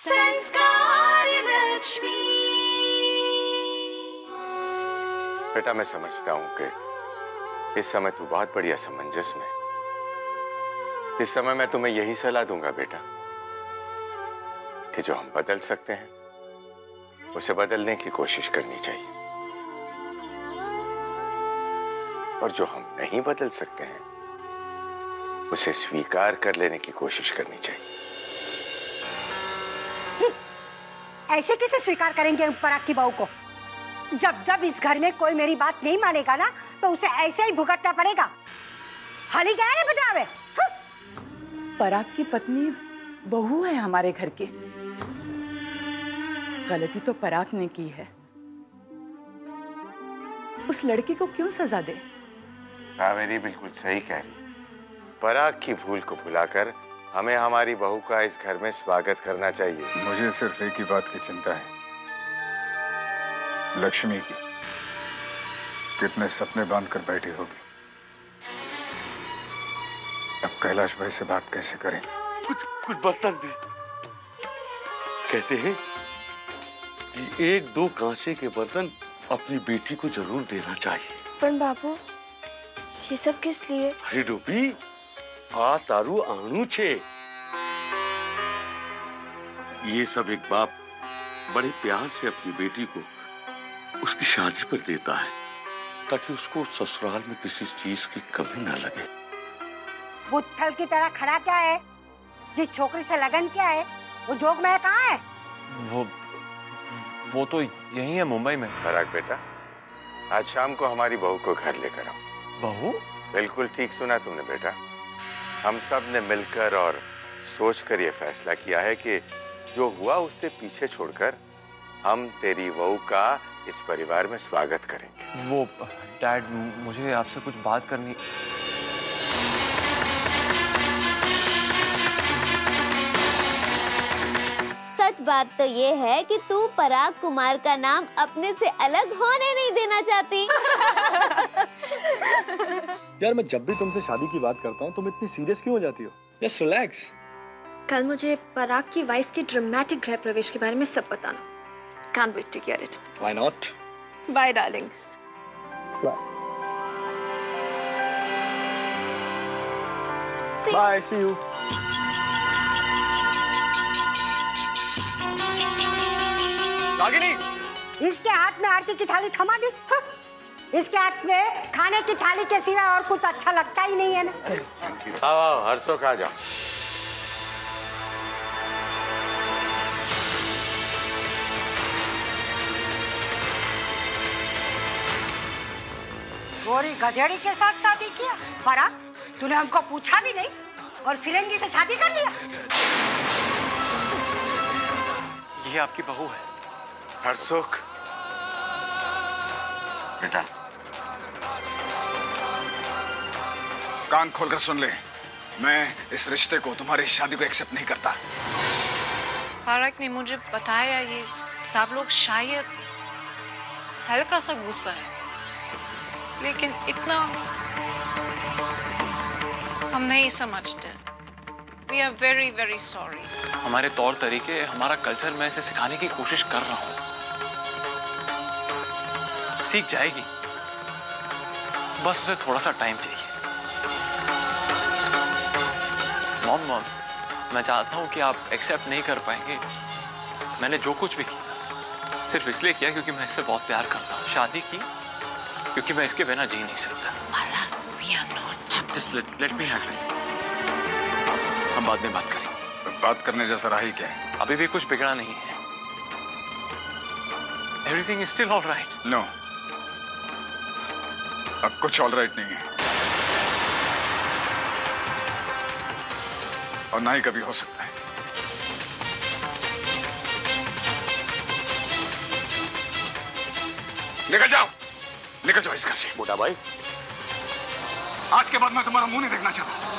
संस्कार लक्ष्मी। बेटा मैं समझता हूं कि इस समय तू बहुत बड़ी असमंजस में। इस समय मैं तुम्हें यही सलाह दूंगा बेटा कि जो हम बदल सकते हैं उसे बदलने की कोशिश करनी चाहिए, और जो हम नहीं बदल सकते हैं उसे स्वीकार कर लेने की कोशिश करनी चाहिए। ऐसे कैसे स्वीकार करेंगे पराग की बहू को? जब जब इस घर में कोई मेरी बात नहीं मानेगा ना तो उसे ऐसे ही भुगतना पड़ेगा। हाली क्या है बजावे? पराग की पत्नी बहू है हमारे घर की। गलती तो पराग ने की है, उस लड़की को क्यों सजा दे? कावेरी बिल्कुल सही कह रही। पराग की भूल को भुलाकर हमें हमारी बहू का इस घर में स्वागत करना चाहिए। मुझे सिर्फ एक ही बात की चिंता है, लक्ष्मी की। कितने सपने बांध कर बैठी होगी। अब कैलाश भाई से बात कैसे करें? कुछ बर्तन भी कहते हैं कि एक दो कांसे के बर्तन अपनी बेटी को जरूर देना चाहिए। पर बाबू ये सब किस लिए? अरे डोबी आ तारू आणु छे। ये सब एक बाप बड़े प्यार से अपनी बेटी को उसकी शादी पर देता है ताकि उसको ससुराल में किसी चीज की कमी ना लगे। बुत्थल की तरह खड़ा क्या है? जिस छोकरी से लगन क्या है वो जोग में कहाँ है? वो तो यही है, मुंबई में। पराग बेटा आज शाम को हमारी बहू को घर लेकर आओ। बहू? बिल्कुल ठीक सुना तुमने बेटा। हम सब ने मिलकर और सोचकर ये फैसला किया है कि जो हुआ उससे पीछे छोड़कर हम तेरी बहू का इस परिवार में स्वागत करेंगे। वो डैड मुझे आपसे कुछ बात करनी। सच बात तो ये है कि तू पराग कुमार का नाम अपने से अलग होने नहीं देना चाहती। यार मैं जब भी तुमसे शादी की बात करता हूँ तुम इतनी सीरियस क्यों हो जाती हो? Just relax. कल मुझे पराग की वाइफ की ड्रामेटिक गृह प्रवेश के बारे में सब बताना। Can't wait to hear it. Why not? Bye, darling. Bye. Bye. See you. Ragini, इसके हाथ में आरती की थाली थमा दी। इसके हाथ में खाने की थाली के सिवा और कुछ अच्छा लगता ही नहीं है ना। आओ हर्षो खा जाओ। गोरी गधेड़ी के साथ शादी किया? पराग तूने हमको पूछा भी नहीं और फिरंगी से शादी कर लिया। ये आपकी बहू है। हर्षुख बेटा कान खोलकर सुन ले, मैं इस रिश्ते को, तुम्हारी शादी को एक्सेप्ट नहीं करता। पराग ने मुझे बताया ये सब लोग शायद हल्का सा गुस्सा है, लेकिन इतना हम नहीं समझते। We are very very sorry। हमारे तौर तरीके, हमारा कल्चर मैं इसे सिखाने की कोशिश कर रहा हूँ। सीख जाएगी, बस उसे थोड़ा सा टाइम चाहिए। मॉम मैं चाहता हूँ कि आप एक्सेप्ट नहीं कर पाएंगे। मैंने जो कुछ भी किया सिर्फ इसलिए किया क्योंकि मैं इससे बहुत प्यार करता हूँ। शादी की क्योंकि मैं इसके बिना जी नहीं सकता। Just let me handle it। हम बाद में बात करें। बात करने जैसा रहा ही क्या है? अभी भी कुछ बिगड़ा नहीं है। Everything is still all right। No, अब कुछ ऑल राइट नहीं है और ना ही कभी हो सकता है। निकल जाओ इस घर से। मोटा भाई आज के बाद मैं तुम्हारा मुंह नहीं देखना चाहता।